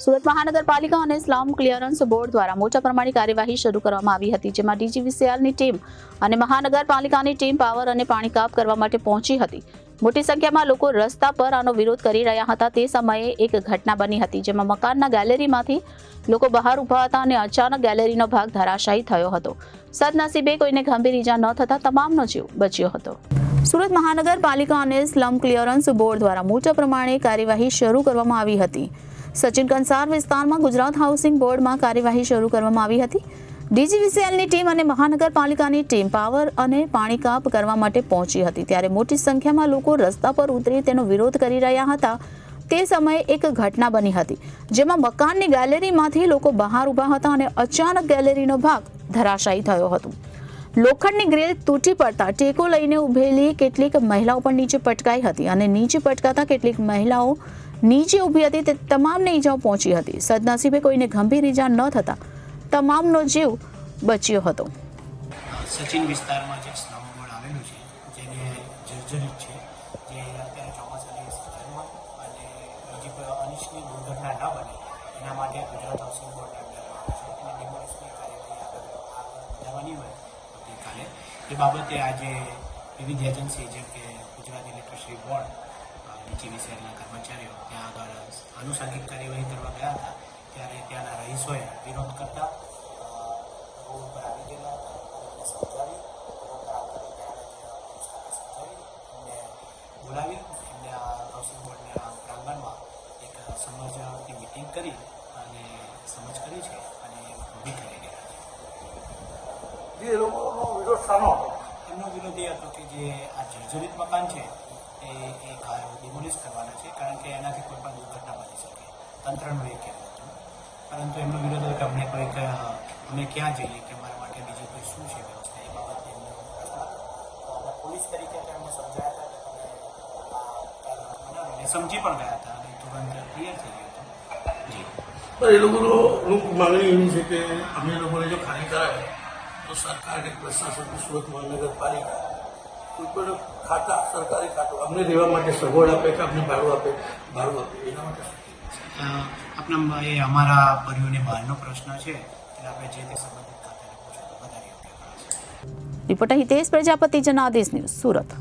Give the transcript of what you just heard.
સુરત મહાનગરપાલિકા અને slum clearance board દ્વારા મોટા પ્રમાણે કાર્યવાહી શરૂ કરવામાં આવી હતી, જેમાં ડીજીવીસીએલની ટીમ અને મહાનગરપાલિકાની ટીમ પાવર અને પાણી કાપ કરવા માટે પહોંચી હતી. મોટી સંખ્યામાં લોકો રસ્તા પર આનો વિરોધ કરી રહ્યા હતા. તે સમયે એક ઘટના બની હતી, જેમાં મકાનના ગેલેરીમાંથી લોકો બહાર ઊભા હતા અને અચાનક ગેલેરીનો ભાગ ધરાશાયી થયો હતો. સદનસીબે કોઈને ગંભીર ઈજા ન થતા તમામનો જીવ બચ્યો હતો. સુરત મહાનગરપાલિકા અને સ્લમ ક્લિયરન્સ બોર્ડ દ્વારા મોટા પ્રમાણે કાર્યવાહી શરૂ કરવામાં આવી હતી. સચિન કંસાર વિસ્તારમાં ગુજરાત હાઉસિંગ બોર્ડમાં કાર્યવાહી શરૂ કરવામાં આવી હતી. ડીજીવીસીએલની ટીમ અને મહાનગરપાલિકાની ટીમ પાવર અને પાણી કાપ કરવા માટે પહોંચી હતી, ત્યારે મોટી સંખ્યામાં લોકો રસ્તા પર ઉતરી તેનો વિરોધ કરી રહ્યા હતા. તે સમયે એક ઘટના બની હતી, જેમાં મકાનની ગેલેરીમાંથી લોકો બહાર ઊભા હતા અને અચાનક ગેલેરીનો ભાગ ધરાશાયી થયો હતો. લોખંડની ગ્રીલ તૂટી પડતા ટેકો લઈને ઊભેલી કેટલીક મહિલાઓ પણ નીચે પટકાઈ હતી અને નીચે પટકાતા કેટલીક મહિલાઓ નીચે ઊભી હતી તે તમામને ઈજાઓ પહોંચી હતી. સદનસીબે કોઈને ગંભીર ઈજા ન થતા તમામનો જીવ બચ્યો હતો. સચિન વિસ્તારમાં જે સ્લમ બોર્ડ આવેલું છે, જેને જર્જરિત છે, જે અત્યારે ચોમાસાની સિઝનમાં અને બીજી કોઈ અનિચ્છનીય દુર્ઘટના ન બને એના માટે ગુજરાત હાઉસિંગ બોર્ડના અંડરમાં આવે છે અને ડિમોલિશની કાર્યવાહી આગળ વધારવાની હોય ગઈકાલે એ બાબતે આજે વિવિધ એજન્સી જેમ કે ગુજરાત ઇલેક્ટ્રિસિટી બોર્ડ, ડીજીવીસીએલના કર્મચારીઓ ત્યાં આગળ આનુષંગિક કાર્યવાહી કરવા ગયા હતા. ત્યારે ત્યાંના રહીશોએ વિરોધ કરતા રોડ પર આવી ગયેલા હતા, એમને બોલાવી એમને આ હાઉસિંગ બોર્ડના પ્રાંગણમાં એક સમજની મિટિંગ કરી અને સમજ કરી છે અને ઊભી કરી ગયા છે. એ લોકોનો વિરોધ શાનો હતો? એમનો વિરોધ એ હતો કે જે આ જર્જરિત મકાન છે એ ડિમોલિશ કરવાના છે, કારણ કે એનાથી કોઈ પણ દુર્ઘટના બની શકે. તંત્રનું એ કહેવું હતું, પરંતુ એમનો વિરોધ હતો કે અમને કોઈક અમે ક્યાં જઈએ કે અમારા માટે બીજી કોઈ શું છે વ્યવસ્થા, એ બાબતે એમનો પ્રશ્ન. પોલીસ તરીકે એમને સમજાયા હતા અને સમજી પણ ગયા હતા અને તુરંત ક્લિયર થઈ ગયું હતું. જી પણ એ લોકોનો અમુક માંગણી એવી છે કે અમે લોકોને જો ખાલી કરાવે તો સરકાર કે પ્રશાસન સુરત મહાનગરપાલિકા કોઈ પણ ખાતા સરકારી ખાતું અમને રહેવા માટે સગવડ આપે કે અમને ભાડું આપે એના માટે આપણા એ અમારા પરિવારની બહારનો પ્રશ્ન છે, એટલે આપણે જે તે સંબંધિત ખાતાને પૂછો વધારે યોગ્ય ગણાશે. Reporter Hitesh Prajapati, Janadesh news, Surat.